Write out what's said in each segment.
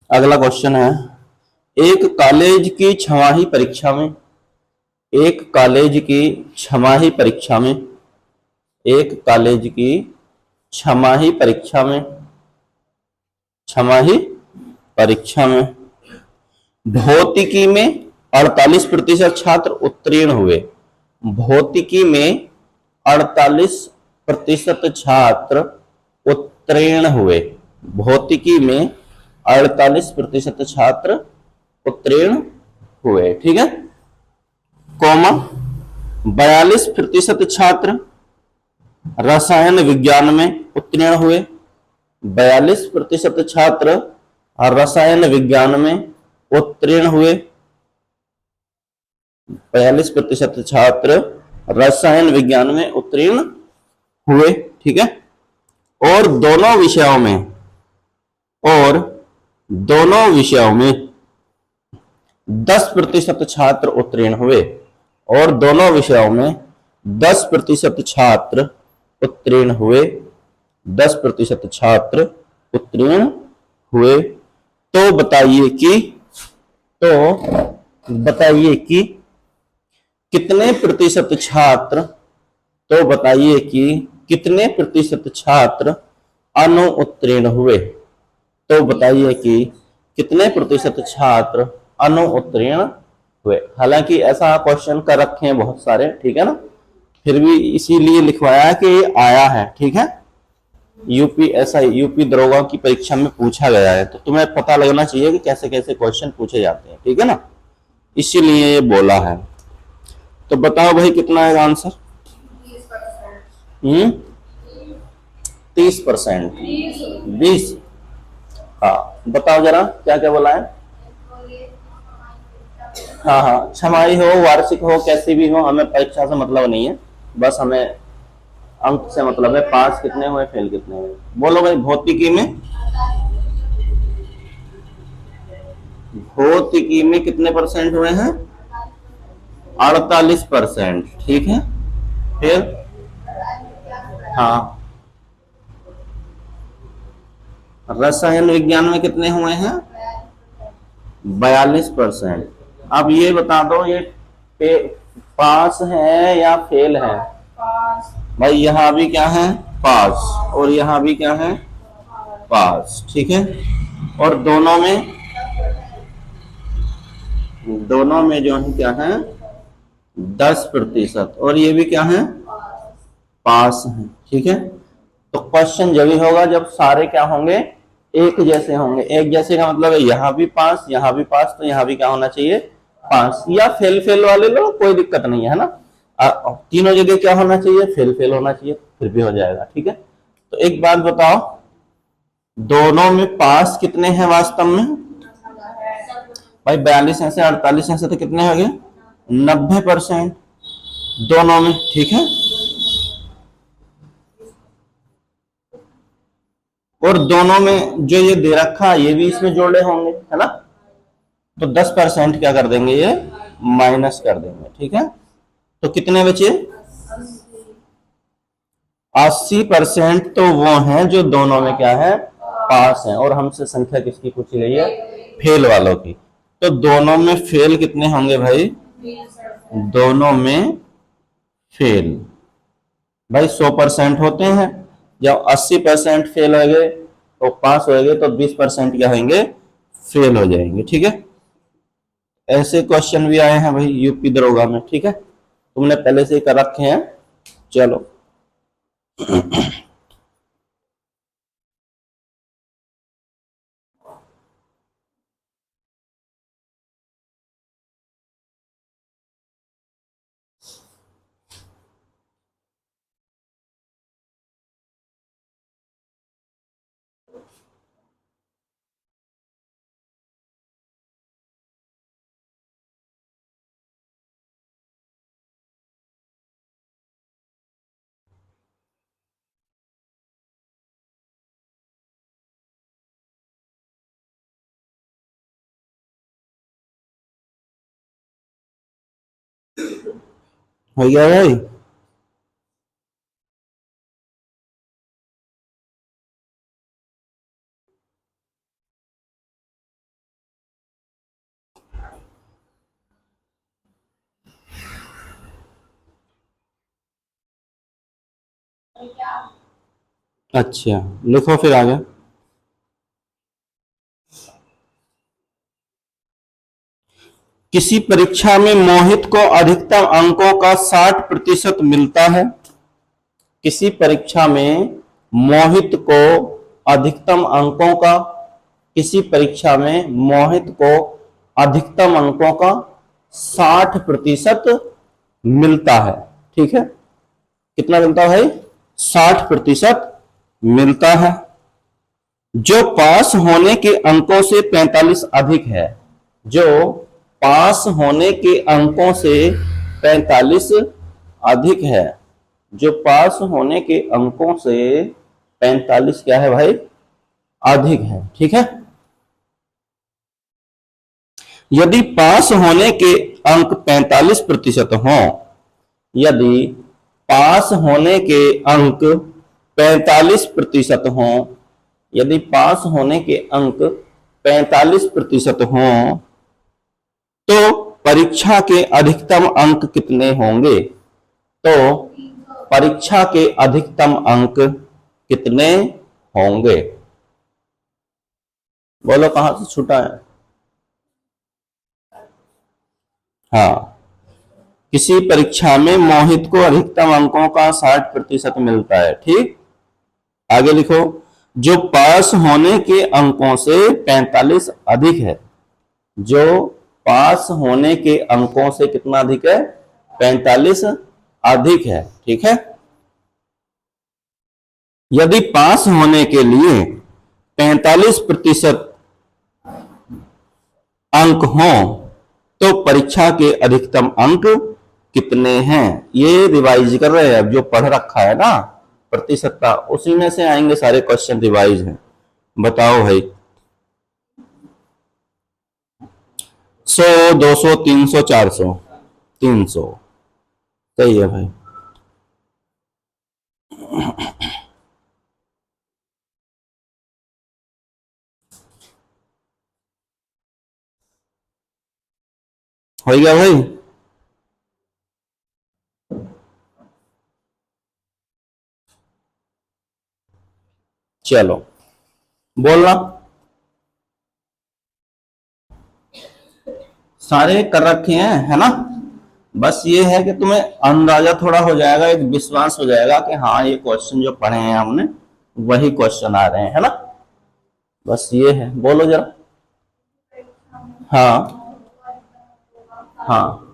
अगला क्वेश्चन है, एक कॉलेज की छमाही परीक्षा में एक कॉलेज की छमाही परीक्षा में एक कॉलेज की छमाही परीक्षा में छमाही परीक्षा में भौतिकी में 48% छात्र उत्तीर्ण हुए। भौतिकी में 48% छात्र उत्तीर्ण हुए। भौतिकी में 48% छात्र उत्तीर्ण हुए। ठीक है, कॉमा 42% छात्र रसायन विज्ञान में उत्तीर्ण हुए। 42% छात्र रसायन विज्ञान में उत्तीर्ण हुए। 42% छात्र रसायन विज्ञान में उत्तीर्ण हुए। ठीक है, और दोनों विषयों में 10% छात्र उत्तीर्ण हुए। और दोनों विषयों में 10% छात्र उत्तीर्ण हुए। 10% छात्र उत्तीर्ण हुए। तो बताइए कि कितने प्रतिशत छात्र तो बताइए कि कितने प्रतिशत छात्र अनुत्तीर्ण हुए। तो बताइए कि कितने प्रतिशत छात्र अनुत्तीर्ण हुए। हालांकि ऐसा क्वेश्चन कर रखे हैं बहुत सारे, ठीक है ना, फिर भी इसीलिए लिखवाया है कि ये आया है। ठीक है, यूपी दरोगा की परीक्षा में पूछा गया है, तो तुम्हें पता लगना चाहिए कि कैसे कैसे क्वेश्चन पूछे जाते हैं। ठीक है ना, इसीलिए ये बोला है। तो बताओ भाई कितना है आंसर? 30%। 20? हाँ, बताओ जरा क्या क्या बोला है। हाँ हाँ, छमाही हो वार्षिक हो कैसी भी हो, हमें परीक्षा से मतलब नहीं है, बस हमें अंक से मतलब है। पास कितने हुए, फेल कितने हुए। बोलो भाई, भौतिकी में कितने परसेंट हुए हैं? 48%। ठीक है, फिर हाँ, रसायन विज्ञान में कितने हुए हैं? 42%। अब ये बता दो, ये पास है या फेल है? भाई यहाँ भी क्या है? पास। और यहाँ भी क्या है? पास। ठीक है, और दोनों में जो है क्या है? 10%। और ये भी क्या है? पास है। ठीक है, तो क्वेश्चन जब ही होगा जब सारे क्या होंगे? एक जैसे होंगे। एक जैसे का मतलब है यहाँ भी पास, यहाँ भी पास, तो यहाँ भी क्या होना चाहिए? पास। या फेल फेल वाले लो, कोई दिक्कत नहीं है ना। तीनों जगह क्या होना चाहिए? फेल फेल होना चाहिए, फिर भी हो जाएगा। ठीक है, तो एक बात बताओ, दोनों में पास कितने हैं वास्तव में? भाई 42 है से 48 है से तो कितने हो गए? 90% दोनों में। ठीक है, और दोनों में जो ये दे रखा है ये भी इसमें जोड़े होंगे, है ना। तो 10% क्या कर देंगे, ये माइनस कर देंगे। ठीक है, तो कितने बचे? 80% तो वो हैं जो दोनों में क्या है? पास है। और हमसे संख्या किसकी पूछी गई है? फेल वालों की। तो दोनों में फेल कितने होंगे भाई? दोनों में फेल भाई 100% होते हैं। जब 80% फेल हो गए तो पास हो गए, तो 20% क्या होंगे? फेल हो जाएंगे। ठीक है, ऐसे क्वेश्चन भी आए हैं भाई यूपी दरोगा में। ठीक है, तुमने पहले से ही कर रखे हैं। चलो, हो गया भाई। अच्छा, लिखो फिर आगे। किसी परीक्षा में मोहित को अधिकतम अंकों का 60% मिलता है। किसी परीक्षा में मोहित को अधिकतम अंकों का किसी परीक्षा में मोहित को अधिकतम अंकों का 60% मिलता है। ठीक है, कितना मिलता है भाई? 60% मिलता है। जो पास होने के अंकों से 45 अधिक है। जो पास होने के अंकों से 45 अधिक है। जो पास होने के अंकों से 45 क्या है भाई? अधिक है। ठीक है, यदि पास होने के अंक 45% हों, यदि पास होने के अंक 45% हों, यदि पास होने के अंक 45% हों, तो परीक्षा के अधिकतम अंक कितने होंगे? तो परीक्षा के अधिकतम अंक कितने होंगे? बोलो, कहां से छूटा है? हाँ, किसी परीक्षा में मोहित को अधिकतम अंकों का 60% मिलता है। ठीक, आगे लिखो। जो पास होने के अंकों से 45 अधिक है। जो पास होने के अंकों से कितना अधिक है? 45 अधिक है। ठीक है, यदि पास होने के लिए 45% अंक हों, तो परीक्षा के अधिकतम अंक कितने हैं? ये रिवाइज कर रहे हैं, अब जो पढ़ रखा है ना प्रतिशत का, उसी में से आएंगे सारे क्वेश्चन, रिवाइज हैं। बताओ भाई। 100, 200, 300, 400, 300। सही है भाई। हो गया भाई। चलो, बोलना। सारे कर रखे हैं, है ना? बस ये है कि तुम्हें अंदाजा थोड़ा हो जाएगा, एक विश्वास हो जाएगा कि हाँ, ये क्वेश्चन जो पढ़े हैं हमने वही क्वेश्चन आ रहे हैं, है ना? बस ये है। बोलो जरा। हाँ, हाँ,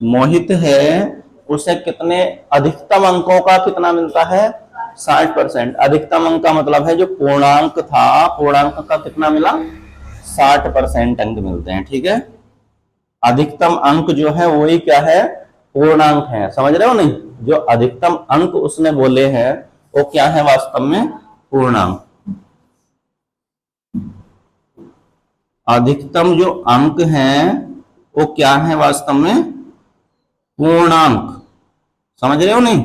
मोहित है, उसे कितने अधिकतम अंकों का कितना मिलता है? 60%। अधिकतम अंक का मतलब है जो पूर्णांक था, पूर्णांक का कितना मिला? 60% अंक मिलते हैं। ठीक है, अधिकतम अंक जो है वही क्या है? पूर्णांक है। समझ रहे हो नहीं? जो अधिकतम अंक उसने बोले हैं वो क्या है वास्तव में? पूर्णांक। अधिकतम जो अंक हैं वो क्या है वास्तव में? पूर्णांक। समझ रहे हो नहीं?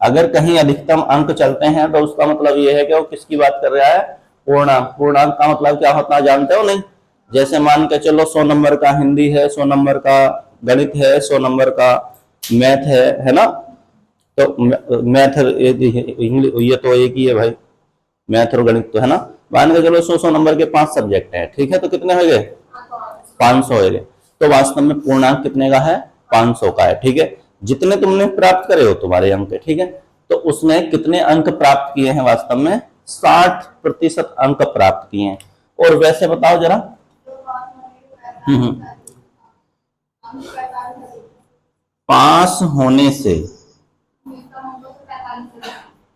अगर कहीं अधिकतम अंक चलते हैं तो उसका मतलब यह है कि वो किसकी बात कर रहा है? पूर्णांक। पूर्णांक का मतलब क्या होता है जानते हो नहीं? जैसे मान के चलो 100 नंबर का हिंदी है, 100 नंबर का गणित है, 100 नंबर का मैथ है ना? तो मैथ इंग्लिश ये तो एक ही है भाई, मैथ और गणित तो, है ना? मान के चलो 100 नंबर के 5 सब्जेक्ट हैं। ठीक है, तो कितने हो गए? 500 हो गए। तो वास्तव में पूर्णांक कितने का है? 500 का है। ठीक है, जितने तुमने प्राप्त करे हो तुम्हारे अंक। ठीक है, तो उसने कितने अंक प्राप्त किए हैं वास्तव में? 60% अंक प्राप्त किए हैं। और वैसे बताओ जरा। हम्म, पास होने से,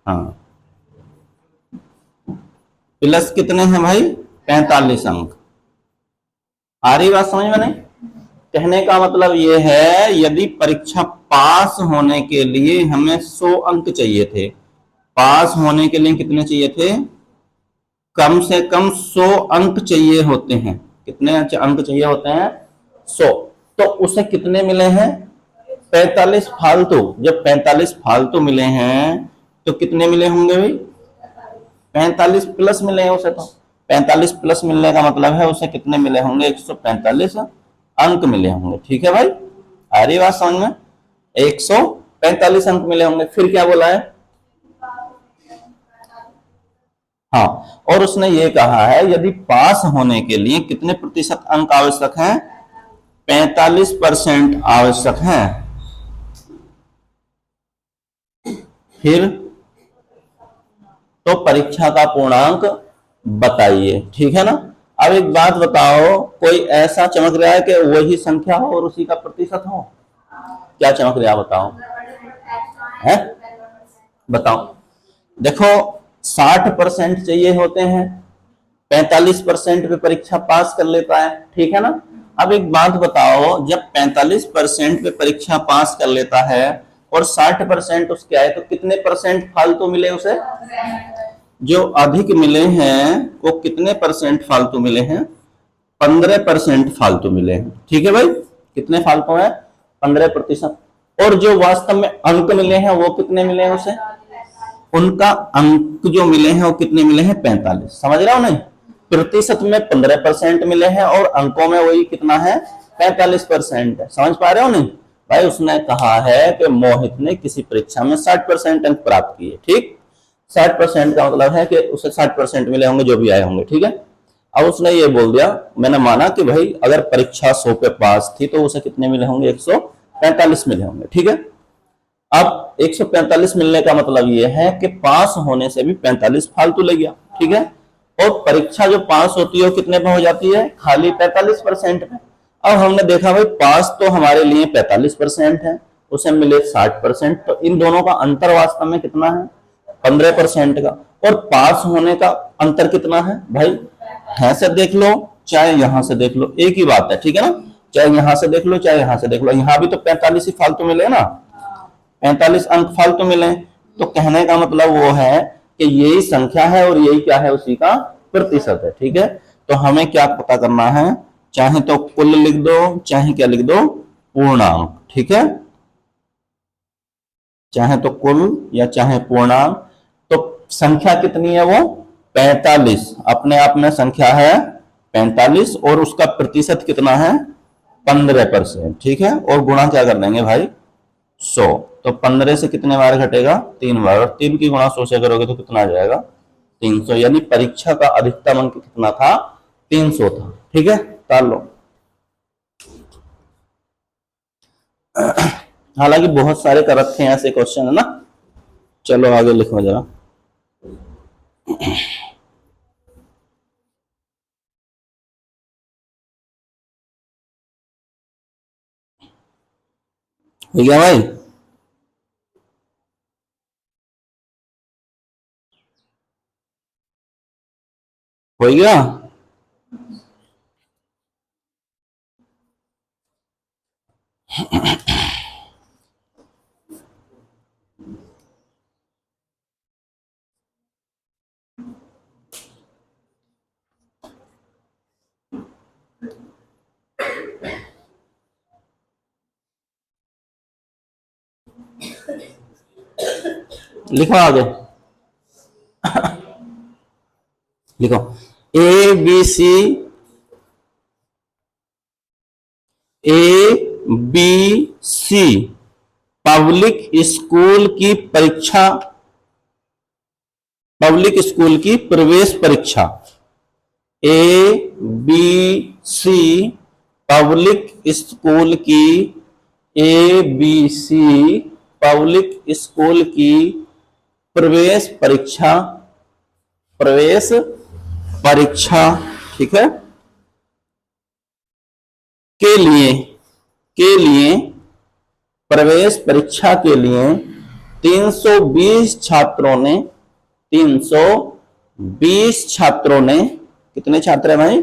हाँ, प्लस कितने हैं भाई? 45 अंक। आ रही बात समझ में नहीं? कहने का मतलब ये है, यदि परीक्षा पास होने के लिए हमें 100 अंक चाहिए थे, पास होने के लिए कितने चाहिए थे? कम से कम 100 अंक चाहिए होते हैं। कितने अंक चाहिए होते हैं? 100। तो उसे कितने मिले हैं? 45 फालतू। जब 45 फालतू मिले हैं तो कितने मिले होंगे भाई? 45 प्लस मिले हैं उसे। तो 45 प्लस मिलने का मतलब है उसे कितने मिले होंगे? 145 अंक मिले होंगे। ठीक है भाई, आ रही बात समझ में? 145 45 अंक मिले होंगे। फिर क्या बोला है? हाँ, और उसने ये कहा है यदि पास होने के लिए कितने प्रतिशत अंक आवश्यक हैं? 45% आवश्यक हैं। फिर तो परीक्षा का पूर्णांक बताइए, ठीक है ना। अब एक बात बताओ, कोई ऐसा चमक रहा है कि वही संख्या हो और उसी का प्रतिशत हो? क्या चमक रहा बताओ? है, बताओ। देखो 60% चाहिए होते हैं, 45% पे परीक्षा पास कर लेता है, ठीक है ना। अब एक बात बताओ, जब 45% पे परीक्षा पास कर लेता है और 60% उसके आए तो कितने परसेंट फालतू मिले उसे? जो अधिक मिले हैं वो कितने परसेंट फालतू मिले हैं? 15% फालतू मिले हैं, ठीक है भाई। कितने फालतू है? 15%। और जो वास्तव में अंक मिले हैं वो कितने मिले हैं उसे? उनका अंक जो मिले हैं वो कितने मिले हैं? 45। समझ रहे हो नहीं? प्रतिशत में 15% मिले हैं और अंकों में वही कितना है? 45% है। समझ पा रहे हो नहीं भाई? उसने कहा है कि मोहित ने किसी परीक्षा में 60% अंक प्राप्त किए, ठीक। 60% का मतलब है कि उसे 60% मिले होंगे जो भी आए होंगे, ठीक है। अब उसने ये बोल दिया, मैंने माना कि भाई अगर परीक्षा 100 पे पास थी तो उसे कितने मिले होंगे? 145 मिले होंगे, ठीक है। अब 145 मिलने का मतलब यह है कि पास होने से भी 45 फालतू ले गया, ठीक है। और परीक्षा जो पास होती है वो कितने पे हो जाती है? खाली 45% पे। अब हमने देखा भाई पास तो हमारे लिए 45% है, उसे मिले 60%, तो इन दोनों का अंतर वास्तव में कितना है? 15% का। और पास होने का अंतर कितना है भाई? यहां से देख लो चाहे यहां से देख लो, एक ही बात है, ठीक है ना। चाहे यहां से देख लो चाहे यहां से देख लो, यहां भी तो 45 ही फालतू मिले ना, 45 अंक फालतू मिले। तो कहने का मतलब वो है कि यही संख्या है और यही क्या है? उसी का प्रतिशत है, ठीक है। तो हमें क्या पता करना है? चाहे तो कुल लिख दो, चाहे क्या लिख दो? पूर्णांक, ठीक है। चाहे तो कुल या चाहे पूर्णांक। तो संख्या कितनी है? वो 45 अपने आप में संख्या है 45, और उसका प्रतिशत कितना है? 15%, ठीक है। और गुणा क्या कर देंगे भाई? 100। तो 15 से कितने बार घटेगा? 3 बार, और 3 की गुणा 100 से करोगे तो कितना आ जाएगा? 300। यानी परीक्षा का अधिकतम अंक कितना था? 300 था, ठीक है। ताल लो। हालांकि बहुत सारे कर रखे हैं ऐसे क्वेश्चन, है ना। चलो आगे लिखो जरा। हो गया भाई? हो गया? लिखो आगे। लिखो ABC, ABC पब्लिक स्कूल की परीक्षा, पब्लिक स्कूल की प्रवेश परीक्षा। ABC पब्लिक स्कूल की, ABC पब्लिक स्कूल की प्रवेश परीक्षा, प्रवेश परीक्षा, ठीक है, के लिए प्रवेश परीक्षा के लिए 320 छात्रों ने, 320 छात्रों ने, कितने छात्र हैं भाई?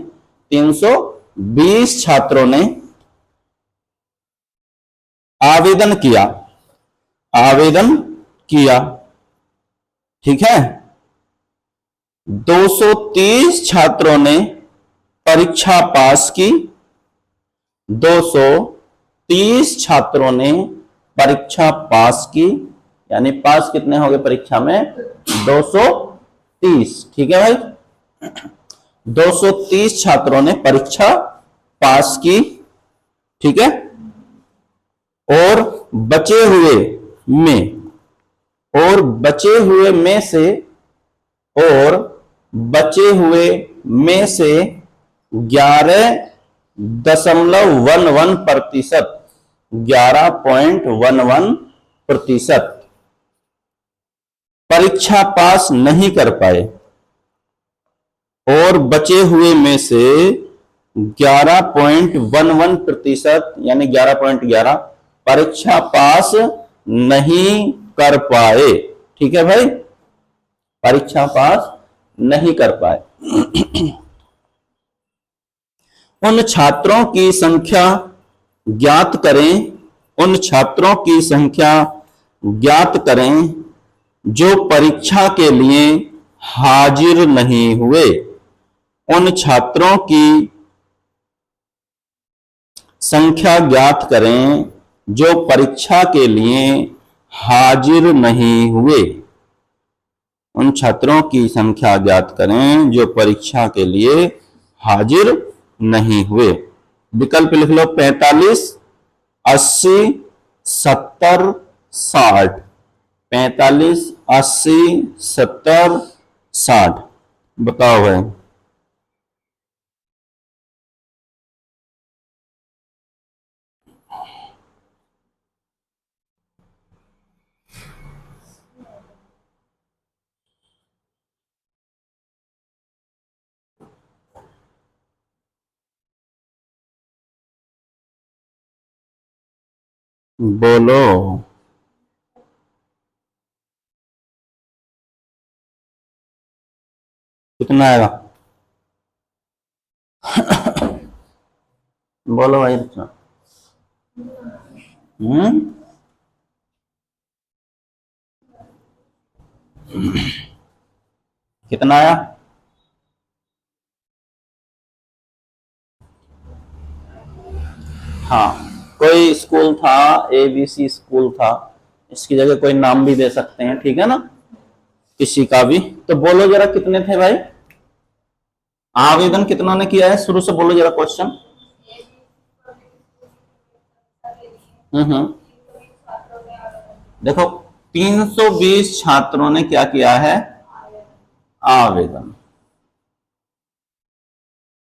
320 छात्रों ने आवेदन किया, आवेदन किया, ठीक है। 230 छात्रों ने परीक्षा पास की, 230 छात्रों ने परीक्षा पास की, यानी पास कितने हो गए परीक्षा में? 230, ठीक है भाई। 230 छात्रों ने परीक्षा पास की, ठीक है। और बचे हुए में और बचे हुए में से और बचे हुए में से 11.11% 11.11% परीक्षा पास नहीं कर पाए और बचे हुए में से 11.11% यानी 11.11 परीक्षा पास नहीं कर पाए। ठीक है भाई, परीक्षा पास नहीं कर पाए। उन छात्रों की संख्या ज्ञात करें, उन छात्रों की संख्या ज्ञात करें जो परीक्षा के लिए हाजिर नहीं हुए। उन छात्रों की संख्या ज्ञात करें जो परीक्षा के लिए हाजिर नहीं हुए। उन छात्रों की संख्या ज्ञात करें जो परीक्षा के लिए हाजिर नहीं हुए। विकल्प लिख लो 45, 80, 70, 60। 45, 80, 70, 60 बताओ भाई। बोलो। कितना आएगा? बोलो भाई। कितना आया? हाँ, कोई स्कूल था, ABC स्कूल था, इसकी जगह कोई नाम भी दे सकते हैं, ठीक है ना, किसी का भी। तो बोलो जरा कितने थे भाई? आवेदन कितना ने किया है? शुरू से बोलो जरा क्वेश्चन। देखो 320 छात्रों ने क्या किया है? आवेदन।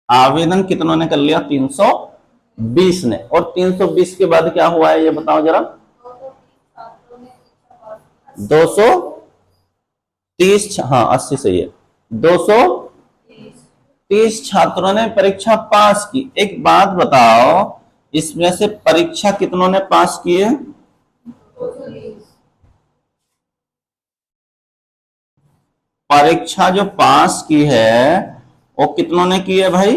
आवेदन कितनों ने कर लिया? 320 ने। और 320 के बाद क्या हुआ है ये बताओ जरा? 230। हाँ 80 सही है। 230 छात्रों ने परीक्षा पास की। एक बात बताओ, इसमें से परीक्षा कितनों ने पास की है? परीक्षा जो पास की है वो कितनों ने की है भाई?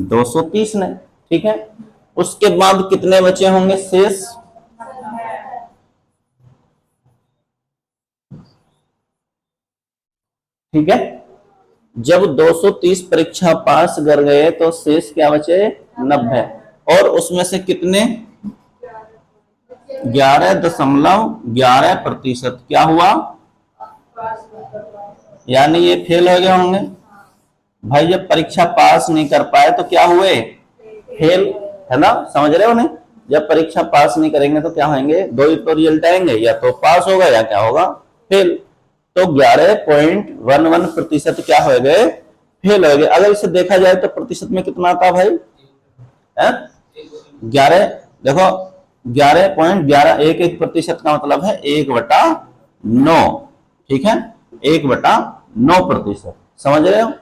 230 ने। ठीक है, उसके बाद कितने बचे होंगे शेष? ठीक है, जब 230 परीक्षा पास कर गए तो शेष क्या बचे? 90। और उसमें से कितने? 11.11% क्या हुआ? यानी ये फेल हो गए होंगे भाई। जब परीक्षा पास नहीं कर पाए तो क्या हुए? फेल, है ना? समझ रहे हो नहीं? जब परीक्षा पास नहीं करेंगे तो क्या होंगे? दो ही तो रिजल्ट आएंगे, या तो पास होगा या क्या होगा? फेल। तो 11.11% क्या हो गए? फेल हो गए। अगर इसे देखा जाए तो प्रतिशत में कितना आता भाई? 11। देखो 11.11 का मतलब है 1/9। ठीक है, 1/9%। समझ रहे हो?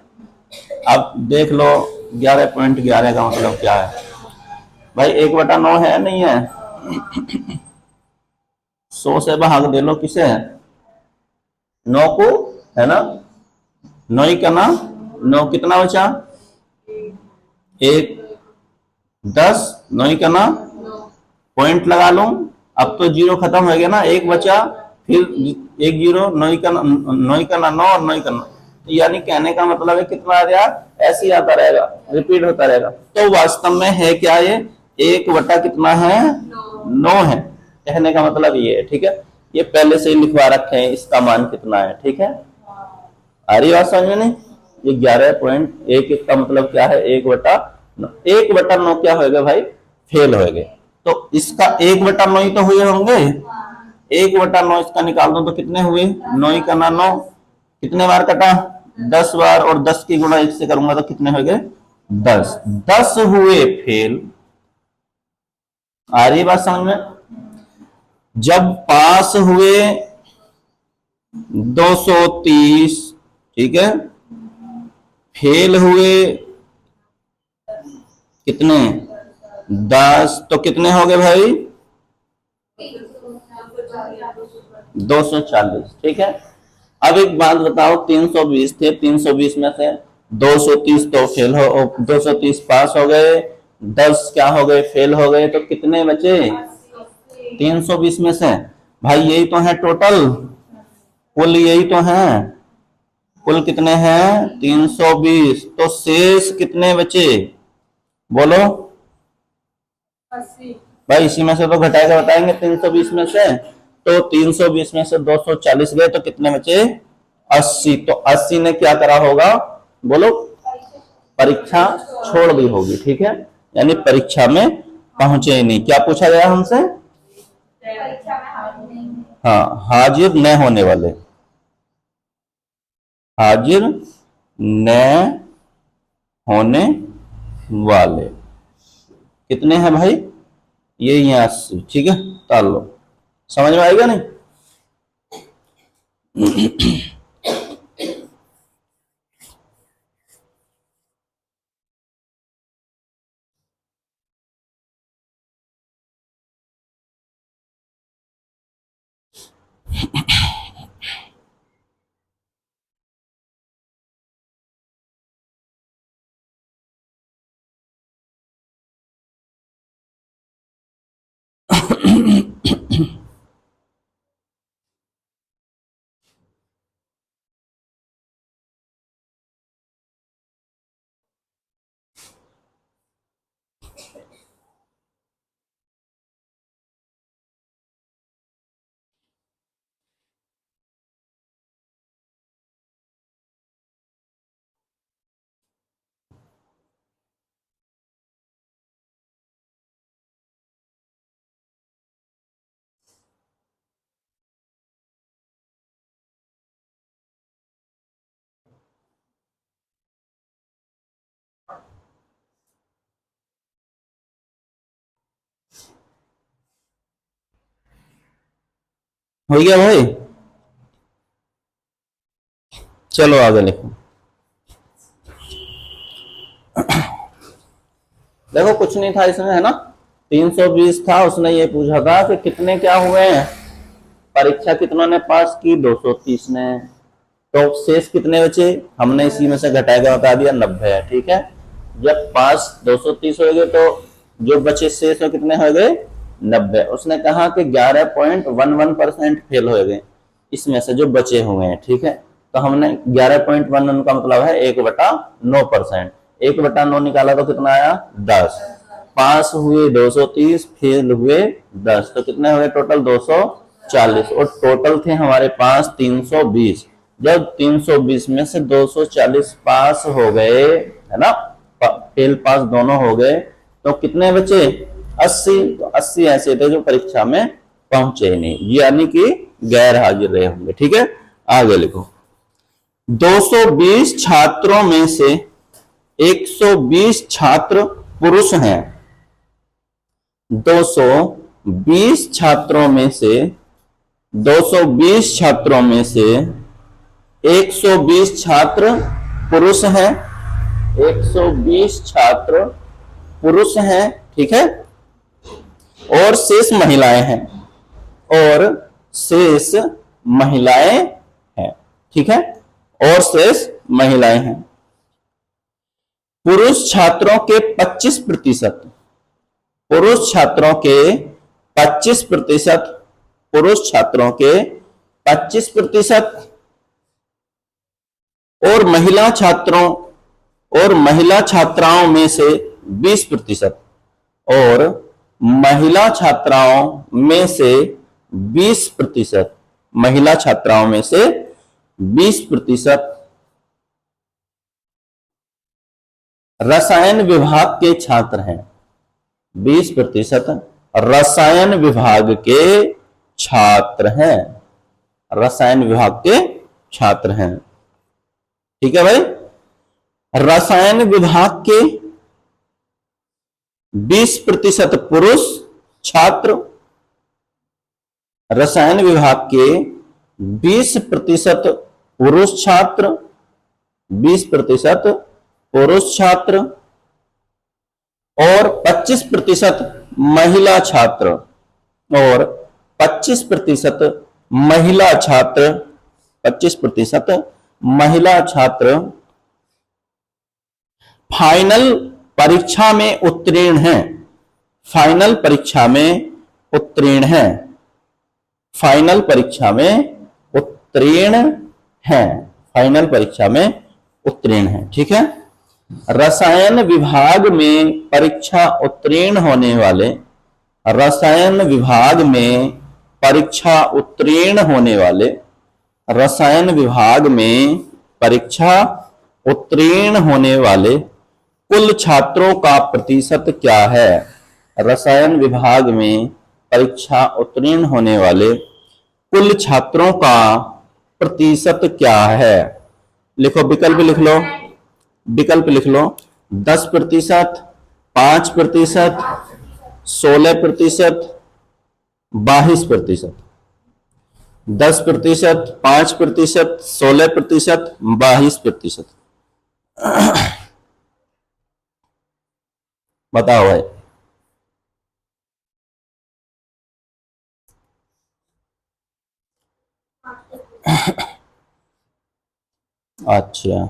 अब देख लो 11.11 का मतलब क्या है भाई? 1/9 है नहीं है? 100 से भाग दे लो किसे? 9 को, है ना? 9 ही करना। 9 कितना बचा? 1, 10। 9 ही करना, पॉइंट लगा लूं। अब तो जीरो खत्म हो गया ना, एक बचा, फिर एक जीरो। 9 ही करना, 9 ही करना 9 और 9 ही करना। यानी कहने का मतलब है कितना आ गया? ऐसे ही आता रहेगा, रिपीट होता रहेगा। तो वास्तव में है क्या ये? 1 कितना है? 9 है। कहने का मतलब ये है। ठीक है, ये पहले से ही लिखवा रखे हैं इसका मान कितना है। ठीक है, आ रही बात समझ में नहीं? ये 11.11 का मतलब क्या है? 1/9। 1/9 क्या होगा भाई? फेल हो गए। तो इसका 1/9 ही तो हुए होंगे। 1/9 इसका निकाल दो तो कितने हुए, 9 का 9, कितने बार कटा, 10 बार, और 10 की गुणा 1 से करूंगा तो कितने हो गए, 10। 10 हुए फेल। आ रही बात समझ में। जब पास हुए 230, ठीक है, फेल हुए कितने, 10, तो कितने हो गए भाई, 240, ठीक है। अब एक बात बताओ, 320 थे, 320 में से 230 तो फेल हो, 230 पास हो गए, 10 क्या हो गए, फेल हो गए, तो कितने बचे, 320 में से। भाई यही तो है टोटल, कुल यही तो है, कुल कितने हैं 320, तो शेष कितने बचे, बोलो। 80। भाई इसी में से तो घटाएगा, बताएंगे 320 में से, तो 320 में से 240 गए तो कितने बचे, 80। तो 80 ने क्या करा होगा, बोलो, परीक्षा छोड़ दी होगी, ठीक है, यानी परीक्षा में पहुंचे ही नहीं। क्या पूछा गया हमसे, हाँ, हाजिर न होने वाले, हाजिर न होने वाले कितने हैं भाई, ये यहाँ 80, ठीक है, ताल लो, समझ में आएगा नहीं। हो गया भाई, चलो आगे लिखो। देखो कुछ नहीं था इसमें, है ना, 320 था, उसने ये पूछा था कि कितने क्या हुए हैं, परीक्षा कितनों ने पास की, 230 ने, तो शेष कितने बचे, हमने इसी में से घटाएगा बता दिया, 90 है, ठीक है। जब पास 230 हो गए तो जो बचे शेष हो कितने हो गए, 90। उसने कहा कि 11.11% फेल हो गए इसमें से जो बचे हुए हैं, ठीक है। तो हमने 11.11 का मतलब है 1/9%, 1/9 निकाला तो कितना आया, 10। पास हुए 230, फेल हुए 10, तो कितने हुए टोटल, 240, और टोटल थे हमारे पास 320। जब 320 में से 240 पास हो गए, है ना, फेल पास दोनों हो गए, तो कितने बचे, 80। तो 80 ऐसे थे जो परीक्षा में पहुंचे ही नहीं, यानी कि गैर हाजिर रहे होंगे, ठीक है। आगे लिखो, 220 छात्रों में से 120 छात्र पुरुष हैं, 220 छात्रों में से 220 छात्रों में से 120 छात्र पुरुष हैं, 120 छात्र पुरुष हैं, ठीक है, और शेष महिलाएं हैं, और शेष महिलाएं हैं, ठीक है, और शेष महिलाएं हैं। पुरुष छात्रों के 25%, पुरुष छात्रों के 25%, पुरुष छात्रों के 25%, और महिला छात्रों और महिला छात्राओं में से 20%, और महिला छात्राओं में से 20%, महिला छात्राओं में से 20% रसायन विभाग के छात्र हैं, 20%। रसायन विभाग के छात्र हैं, रसायन विभाग के छात्र हैं। ठीक है भाई। रसायन विभाग के 20% पुरुष छात्र, रसायन विभाग के 20% पुरुष छात्र, 20% पुरुष छात्र और 25% महिला छात्र, और 25% महिला छात्र, 25% महिला छात्र फाइनल परीक्षा में उत्तीर्ण हैं, फाइनल परीक्षा में उत्तीर्ण हैं, फाइनल परीक्षा में उत्तीर्ण हैं, फाइनल परीक्षा में उत्तीर्ण हैं। ठीक है। रसायन विभाग में परीक्षा उत्तीर्ण होने वाले, रसायन विभाग में परीक्षा उत्तीर्ण होने वाले, रसायन विभाग में परीक्षा उत्तीर्ण होने वाले कुल छात्रों का प्रतिशत क्या है? रसायन विभाग में परीक्षा उत्तीर्ण होने वाले कुल छात्रों का प्रतिशत क्या है? लिखो, विकल्प लिख लो, विकल्प लिख लो। 10%, 5%, 16%, 22%। 10%, 5%, 16%, 22%। बताओ भाई। अच्छा,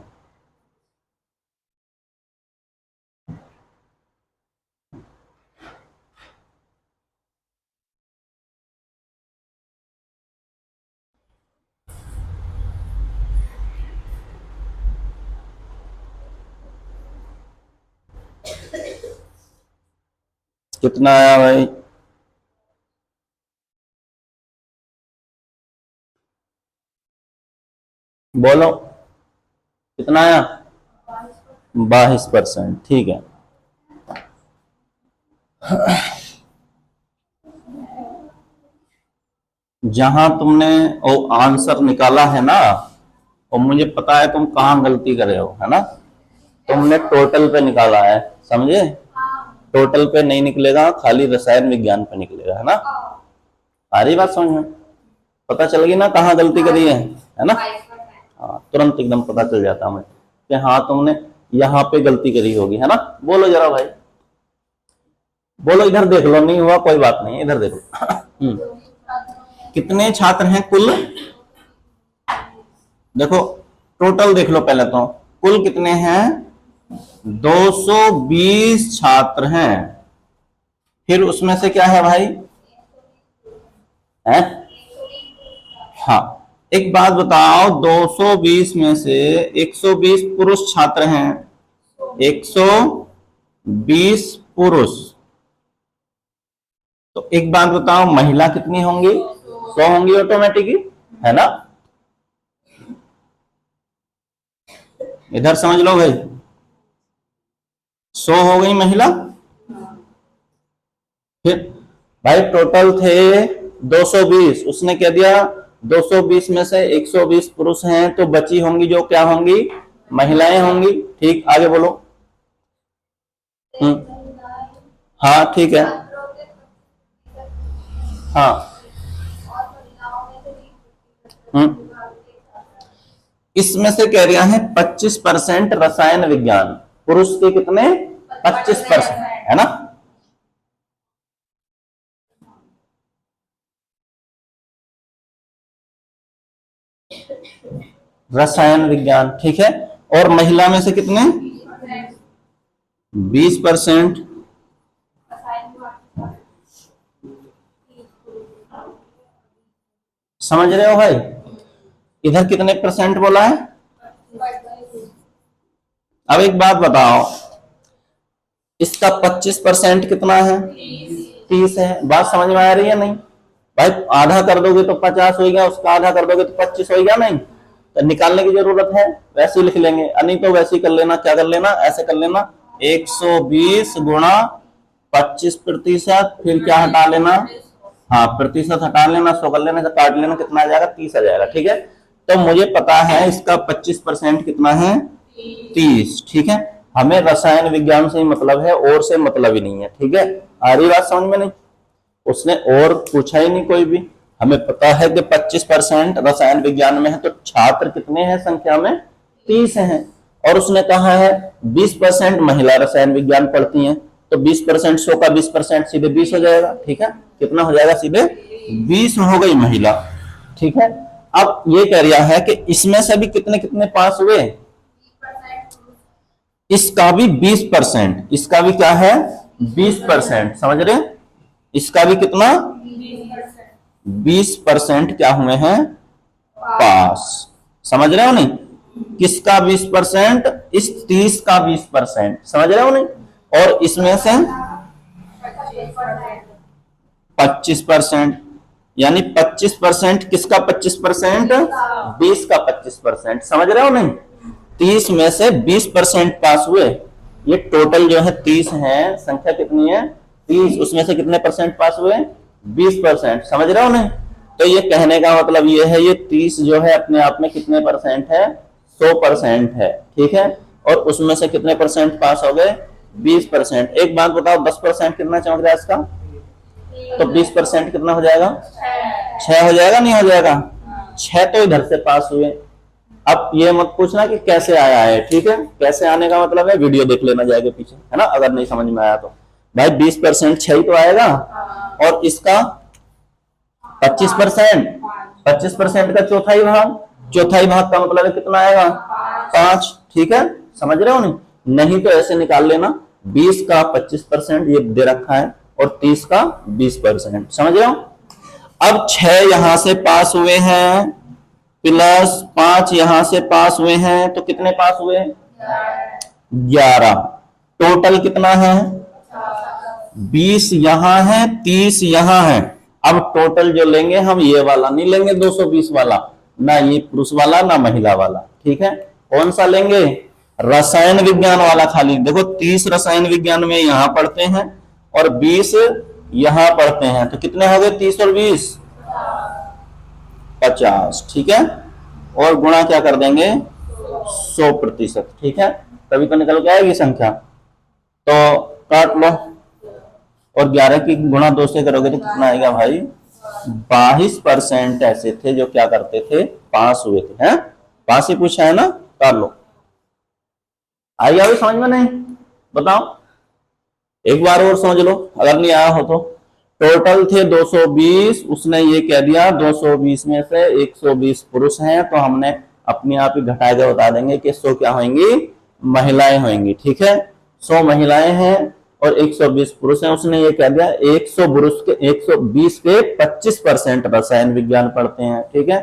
कितना आया भाई? बोलो, कितना आया? 22%। ठीक है। जहां तुमने वो आंसर निकाला है ना, और मुझे पता है तुम कहां गलती कर रहे हो, है ना। तुमने टोटल पे निकाला है, समझे। टोटल पे नहीं निकलेगा, खाली रसायन विज्ञान पे निकलेगा, है ना। आ रही बात समझ में? पता चल गई ना कहाँ गलती करी है ना। हाँ, तुरंत एकदम पता चल जाता हमें कि हाँ तुमने यहाँ पे गलती करी होगी, है ना। बोलो जरा भाई, बोलो। इधर देख लो, नहीं हुआ कोई बात नहीं, इधर देखो। कितने छात्र हैं कुल? देखो टोटल देख लो पहले तो, कुल कितने हैं? 220 छात्र हैं। फिर उसमें से क्या है भाई? है? हाँ, एक बात बताओ, 220 में से 120 पुरुष छात्र हैं, 120 पुरुष। तो एक बात बताओ, महिला कितनी होंगी? 100 होंगी ऑटोमेटिकली, है ना। इधर समझ लो भाई, 100 हो गई महिला। फिर भाई टोटल थे 220, उसने क्या दिया? 220 में से 120 पुरुष हैं, तो बची होंगी जो क्या होंगी? महिलाएं होंगी। ठीक, आगे बोलो। हाँ ठीक है। हाँ, इसमें से कह रहा है 25% रसायन विज्ञान, पुरुष के कितने? 25%, है ना। रसायन विज्ञान, ठीक है। और महिला में से कितने? 20%। समझ रहे हो भाई? इधर कितने परसेंट बोला है? अब एक बात बताओ, इसका 25% कितना है? 30 है। बात समझ में आ रही है नहीं भाई? आधा कर दोगे तो 50 हो गया, उसका आधा कर दोगे तो 25 हो गया। नहीं तो निकालने की जरूरत है, वैसे ही लिख लेंगे। नहीं तो वैसे ही कर लेना, क्या कर लेना, ऐसे कर लेना, 120 गुणा 25%, फिर क्या हटा लेना, हाँ प्रतिशत हटा लेना, 100 कर लेना, काट लेना, कितना आ जाएगा 30 आ जाएगा। ठीक है, तो मुझे पता है इसका 25% कितना है 30। ठीक है, हमें रसायन विज्ञान से ही मतलब है, और से मतलब ही नहीं है। ठीक है, आ रही बात समझ में? नहीं, उसने और पूछा ही नहीं कोई भी। हमें पता है कि 25% रसायन विज्ञान में है, तो छात्र कितने हैं संख्या में 30 हैं। और उसने कहा है 20% महिला रसायन विज्ञान पढ़ती हैं, तो 20% 100 का 20% सीधे 20 हो जाएगा। ठीक है, कितना हो जाएगा सीधे 20 हो गई महिला। ठीक है, अब ये कह रहा है कि इसमें से भी कितने कितने पास हुए, इसका भी 20%, इसका भी क्या है 20%, समझ रहे? इसका भी कितना 20% क्या हुए हैं पास, समझ रहे हो नहीं? किसका 20%, इस 30 का 20%, समझ रहे हो नहीं? और इसमें से 25%, यानी 25% किसका 25%, 20 का 25%, समझ रहे हो नहीं? 30 में से 20% पास हुए। ये टोटल जो है 30 है, संख्या कितनी है 30, उसमें से कितने परसेंट पास हुए 20%, समझ रहे हो नहीं? तो ये कहने का मतलब ये है, ये 30 जो है अपने आप में कितने परसेंट है 100% है। ठीक है, और उसमें से कितने परसेंट पास हो गए 20%। एक बात बताओ 10% कितना चमक रहा है इसका, तो 20% कितना हो जाएगा 6 हो जाएगा, नहीं हो जाएगा 6, तो इधर से पास हुए। अब ये मत पूछना कि कैसे आया है। ठीक है, कैसे आने का मतलब है वीडियो देख लेना जाएगा पीछे, है ना, अगर नहीं समझ में आया तो। भाई 20% 6 ही तो आएगा, और इसका 25%, 25% का चौथाई भाग, चौथाई भाग का मतलब है कितना आएगा 5। ठीक है, समझ रहे हो नहीं? नहीं तो ऐसे निकाल लेना, 20 का 25% ये दे रखा है, और 30 का 20%, समझ रहे हो? अब 6 यहां से पास हुए हैं, प्लस 5 यहां से पास हुए हैं, तो कितने पास हुए 11। टोटल कितना है 20 यहां है, 30 यहां है। अब टोटल जो लेंगे हम ये वाला नहीं लेंगे 220 वाला, ना ये पुरुष वाला ना महिला वाला। ठीक है, कौन सा लेंगे रसायन विज्ञान वाला। खाली देखो 30 रसायन विज्ञान में यहां पढ़ते हैं और 20 यहां पढ़ते हैं, तो कितने हो गए 30 और 20 50। ठीक है, और गुणा क्या कर देंगे 100%। ठीक है, तभी तो निकल के आएगी संख्या। तो काट लो, और 11 की गुणा 2 से करोगे तो कितना आएगा भाई 22% ऐसे थे जो क्या करते थे पास हुए थे। हैं, पास ही पूछा है ना, कर लो। आई अभी समझ में? नहीं बताओ, एक बार और समझ लो अगर नहीं आया हो तो। टोटल थे 220, उसने ये कह दिया 220 में से 120 पुरुष हैं, तो हमने अपने आप ही घटा के बता देंगे कि 100 क्या होंगी महिलाएं होंगी। ठीक है, 100 महिलाएं हैं और 120 पुरुष हैं। उसने ये कह दिया 100 पुरुष के 120 के 25% रसायन विज्ञान पढ़ते हैं। ठीक है,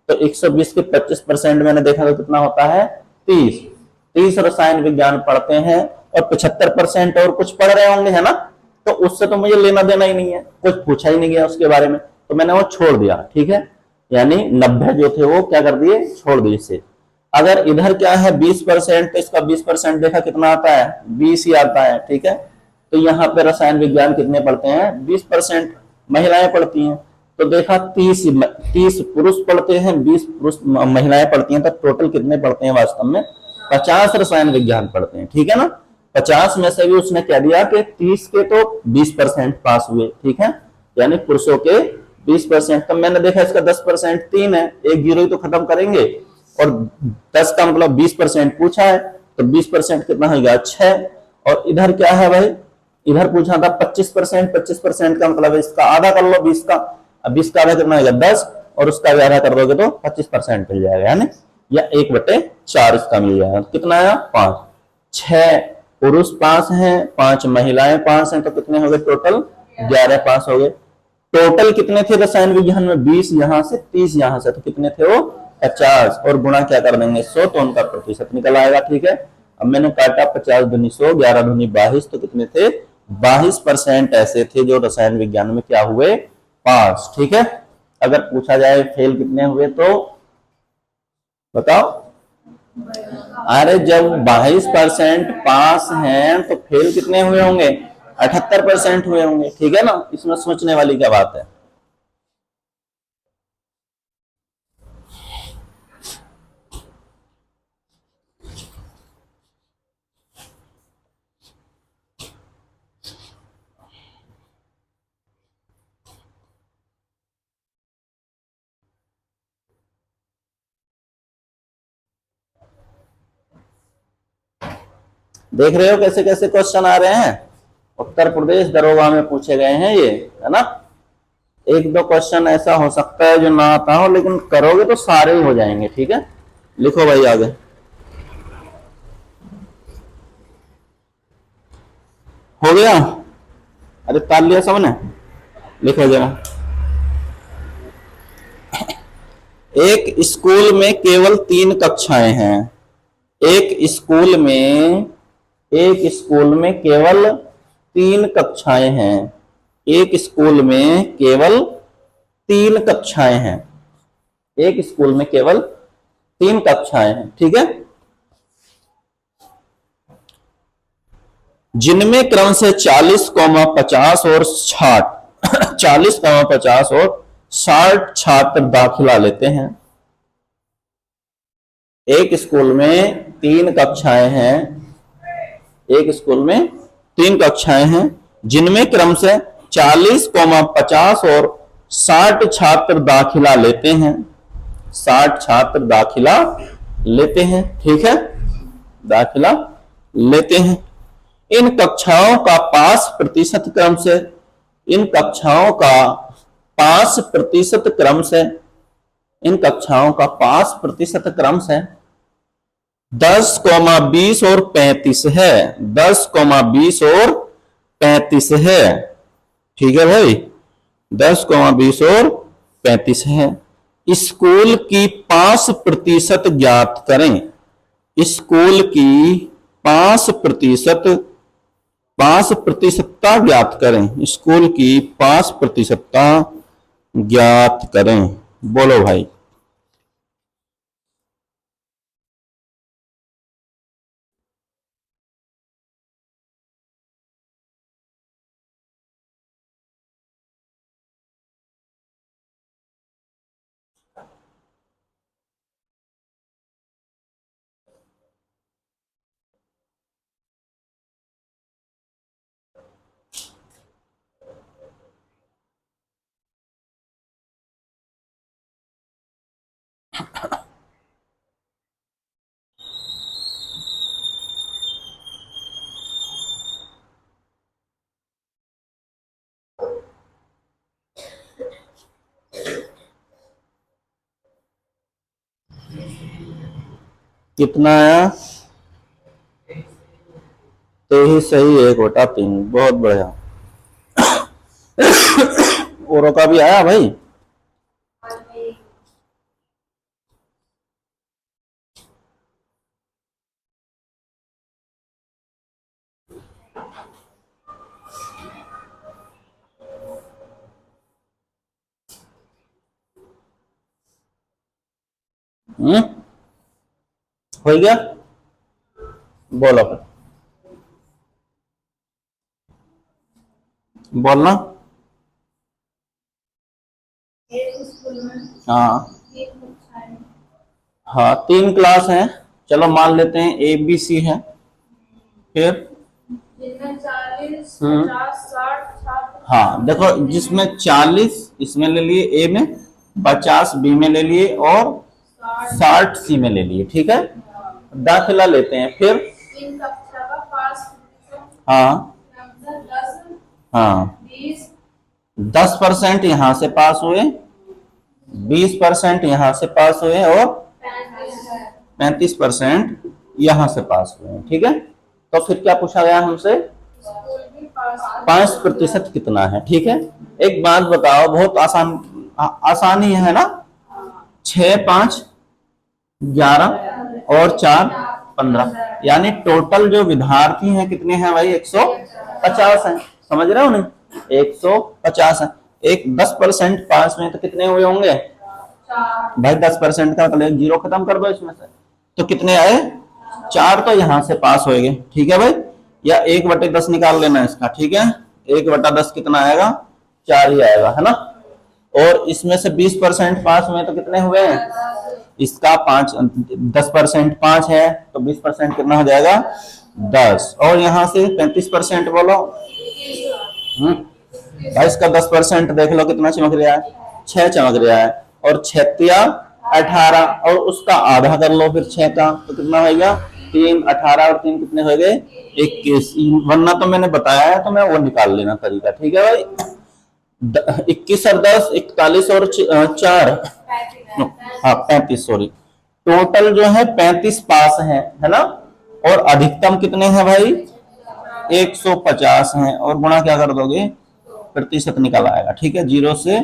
तो 120 के 25% मैंने देखा तो कितना होता है 30 रसायन विज्ञान पढ़ते हैं, और 75% और कुछ पढ़ रहे होंगे, है ना, तो उससे तो मुझे लेना देना ही नहीं है, कुछ पूछा ही नहीं गया उसके बारे में, तो मैंने वो छोड़ दिया। ठीक है, यानी 90 जो थे वो क्या कर दिए छोड़ दिए इसे। अगर इधर क्या है 20%, तो इसका 20% देखा कितना आता है 20 ही आता है। ठीक है, तो यहाँ पे रसायन विज्ञान कितने पढ़ते हैं 20% महिलाएं पढ़ती हैं, तो देखा 30 पुरुष पढ़ते हैं 20 पुरुष महिलाएं पढ़ती हैं, तो टोटल कितने पढ़ते हैं वास्तव में 50 रसायन विज्ञान पढ़ते हैं। ठीक है ना, 50 में से भी उसने कह दिया कि 30 के तो 20% पास हुए। ठीक है, यानी पुरुषों के 20%। तब मैंने देखा इसका 10% 3 है, एक जीरो ही तो खत्म करेंगे, और 10 का मतलब 20% पूछा है, तो 20% कितना होगा 6। और इधर क्या है भाई, इधर पूछा था 25%, 25% का मतलब इसका आधा कर लो 20 का, अब 20 का आधा कितना होगा 10, और उसका भी आधा कर दोगे तो 25% मिल जाएगा, है ना, या 1/4 इसका मिल जाएगा। कितना आया 5। 6 पुरुष 5 हैं, 5 महिलाएं 5 हैं, तो कितने हो गए टोटल 11 पास हो गए। टोटल कितने थे रसायन विज्ञान में 20 यहां से 30 यहां से, तो कितने थे वो 50, और गुणा क्या कर देंगे 100, तो उनका प्रतिशत निकल आएगा। ठीक है, अब मैंने काटा 50 दूनी 100, 11 दूनी 22, तो कितने थे 22% ऐसे थे जो रसायन विज्ञान में क्या हुए पास। ठीक है, अगर पूछा जाए फेल कितने हुए तो बताओ। अरे जब 22% पास हैं तो फेल कितने हुए होंगे 78% हुए होंगे, ठीक है ना। इसमें सोचने वाली क्या बात है। देख रहे हो कैसे कैसे क्वेश्चन आ रहे हैं, उत्तर प्रदेश दरोगा में पूछे गए हैं ये, है ना। एक दो क्वेश्चन ऐसा हो सकता है जो ना आता हो, लेकिन करोगे तो सारे ही हो जाएंगे, ठीक है। लिखो भाई आगे। हो गया, अरे ताल लिया सबने, लिखो जरा। एक स्कूल में केवल 3 कक्षाएं हैं। एक स्कूल में एक स्कूल में केवल 3 कक्षाएं हैं। एक स्कूल में केवल 3 कक्षाएं हैं। एक स्कूल में केवल 3 कक्षाएं हैं, ठीक है। जिनमें क्रम से 40,50 और 60 40,50 और 60 छात्र दाखिला लेते हैं। एक स्कूल में 3 कक्षाएं हैं। एक स्कूल में 3 कक्षाएं हैं, जिनमें क्रम से 40,50 और 60 छात्र दाखिला लेते हैं। 60 छात्र दाखिला लेते हैं, ठीक है, दाखिला लेते हैं। इन कक्षाओं का पास प्रतिशत क्रम से इन कक्षाओं का पास प्रतिशत क्रम से इन कक्षाओं का पास प्रतिशत क्रम से 10,20 और 35 है। 10,20 और 35 है, ठीक है भाई। 10,20 और 35 है। स्कूल की पास प्रतिशत ज्ञात करें। स्कूल की पास प्रतिशतता ज्ञात करें। स्कूल की पास प्रतिशतता ज्ञात करें। बोलो भाई। कितना आया? तो ही सही 1/3। बहुत बढ़िया। औरों का भी आया भाई? हो गया, बोलो फिर, बोलना। हाँ हाँ, 3 क्लास हैं, चलो मान लेते हैं ए बी सी है। फिर 40, 50, 60 हाँ देखो, जिसमें 40 इसमें ले लिए ए में, 50 बी में ले लिए और 60 सी में ले लिए, ठीक है। दाखिला लेते हैं। फिर हाँ हाँ, 10% यहाँ से पास हुए, 20% यहाँ से पास हुए और 35% यहाँ से पास हुए, ठीक है। तो फिर क्या पूछा गया हमसे? 5% कितना है, ठीक है। एक बात बताओ, बहुत आसानी है ना। 6, 5, 11 और 4, 15, यानी टोटल जो विद्यार्थी हैं कितने हैं भाई? 150 हैं। समझ रहे हो नहीं? 150 है। एक 10% पास में तो कितने हुए होंगे भाई? 10% का मतलब 0 खत्म कर दो इसमें से, तो कितने आए? 4 तो यहां से पास होएंगे, ठीक है भाई। या 1/10 निकाल लेना इसका, ठीक है। 1/10 कितना आएगा, 4 ही आएगा, है ना। और इसमें से 20% 5 में तो कितने हुए हैं, इसका 5, 10% 5 है तो 20% कितना हो जाएगा, 10। और यहाँ से 35% बोलो, भाई इसका 10% देख लो कितना चमक रहा है, 6 चमक रहा है। और 6 18, और उसका आधा कर लो फिर 6 का, तो कितना होगा 3, 18 और 3 कितने हो गए, 21। वरना तो मैंने बताया है, तो मैं वो निकाल लेना तरीका, ठीक है भाई। 21 और 10 41 और 4, हाँ 35, सॉरी। टोटल जो है 35 पास है ना। और अधिकतम कितने हैं भाई, 150 हैं। और गुणा क्या कर दोगे, प्रतिशत निकल आएगा, ठीक है। 0 से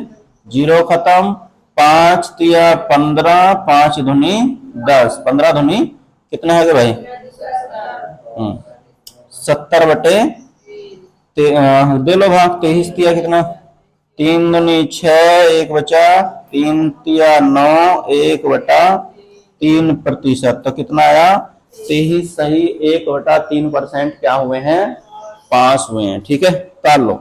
0 खत्म, 5 तिया 15, 5 दूनी 10, 15 दूनी कितने हो गए भाई, 70 दे लो भाग, 23 तिया कितना, 3 दूनी 6, 1 बचा, 3 तिया 9, 1/3%, तो कितना आया 23 सही, 1/3% क्या हुए हैं, पास हुए हैं, ठीक है। कर लो।